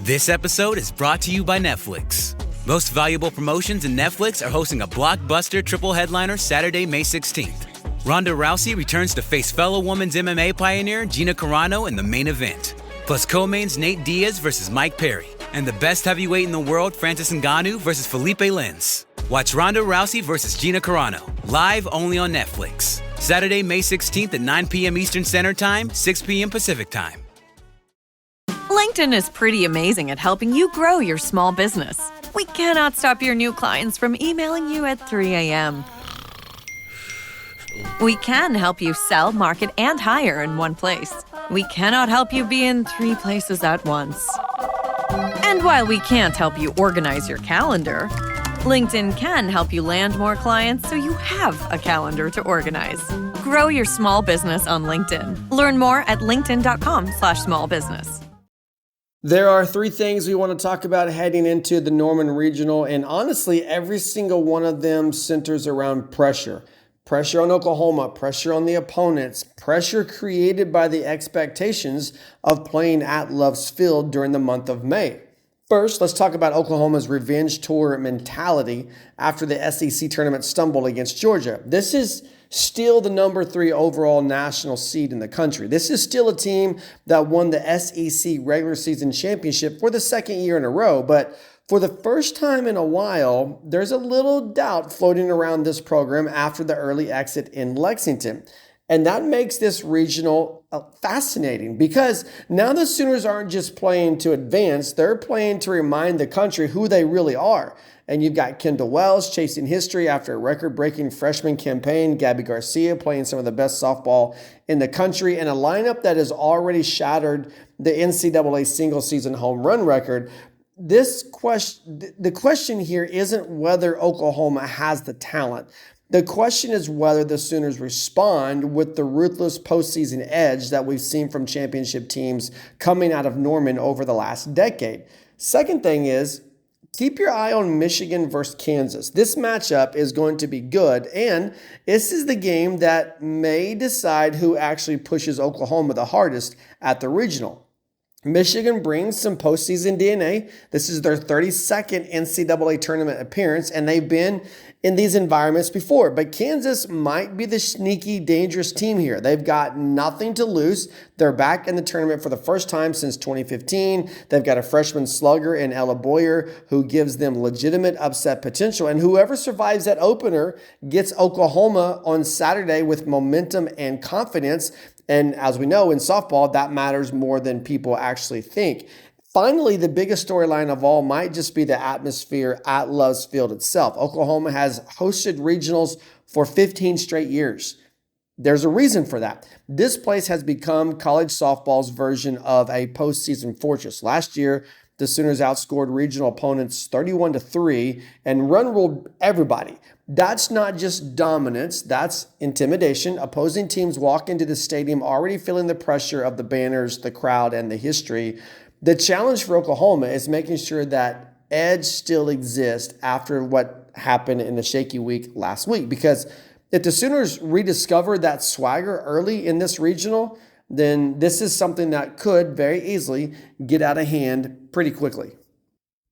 This episode is brought to you by Netflix. Most Valuable Promotions and Netflix are hosting a blockbuster triple headliner Saturday, May 16th. Ronda Rousey returns to face fellow women's MMA pioneer Gina Carano in the main event. Plus co-mains Nate Diaz versus Mike Perry. And the best heavyweight in the world, Francis Ngannou versus Felipe Lins. Watch Ronda Rousey versus Gina Carano, live only on Netflix. Saturday, May 16th at 9 p.m. Eastern Standard Time, 6 p.m. Pacific Time. LinkedIn is pretty amazing at helping you grow your small business. We cannot stop your new clients from emailing you at 3 a.m. We can help you sell, market, and hire in one place. We cannot help you be in 3 places at once. And while we can't help you organize your calendar, LinkedIn can help you land more clients so you have a calendar to organize. Grow your small business on LinkedIn. Learn more at linkedin.com/smallbusiness. There are 3 things we want to talk about heading into the Norman Regional, and honestly, every single one of them centers around pressure. Pressure on Oklahoma, pressure on the opponents, pressure created by the expectations of playing at Love's Field during the month of May. First, let's talk about Oklahoma's revenge tour mentality after the SEC tournament stumbled against Georgia. This is still the number 3 overall national seed in the country. This is still a team that won the SEC regular season championship for the 2nd year in a row, but for the first time in a while, there's a little doubt floating around this program after the early exit in Lexington. And that makes this regional fascinating because now the Sooners aren't just playing to advance, they're playing to remind the country who they really are. And you've got Kendall Wells chasing history after a record-breaking freshman campaign, Gabby Garcia playing some of the best softball in the country, and a lineup that has already shattered the NCAA single-season home run record. The question here isn't whether Oklahoma has the talent. The question is whether the Sooners respond with the ruthless postseason edge that we've seen from championship teams coming out of Norman over the last decade. Second thing is, keep your eye on Michigan versus Kansas. This matchup is going to be good, and this is the game that may decide who actually pushes Oklahoma the hardest at the regional. Michigan brings some postseason DNA. This is their 32nd NCAA tournament appearance, and they've been in these environments before. But Kansas might be the sneaky, dangerous team here. They've got nothing to lose. They're back in the tournament for the first time since 2015. They've got a freshman slugger in Ella Boyer who gives them legitimate upset potential. And whoever survives that opener gets Oklahoma on Saturday with momentum and confidence. And as we know in softball, that matters more than people actually think. Finally, the biggest storyline of all might just be the atmosphere at Love's Field itself. Oklahoma has hosted regionals for 15 straight years. There's a reason for that. This place has become college softball's version of a postseason fortress. Last year, the Sooners outscored regional opponents 31-3 and run-ruled everybody. That's not just dominance, that's intimidation. Opposing teams walk into the stadium already feeling the pressure of the banners, the crowd, and the history. The challenge for Oklahoma is making sure that edge still exists after what happened in the shaky week last week. Because if the Sooners rediscover that swagger early in this regional, then this is something that could very easily get out of hand pretty quickly.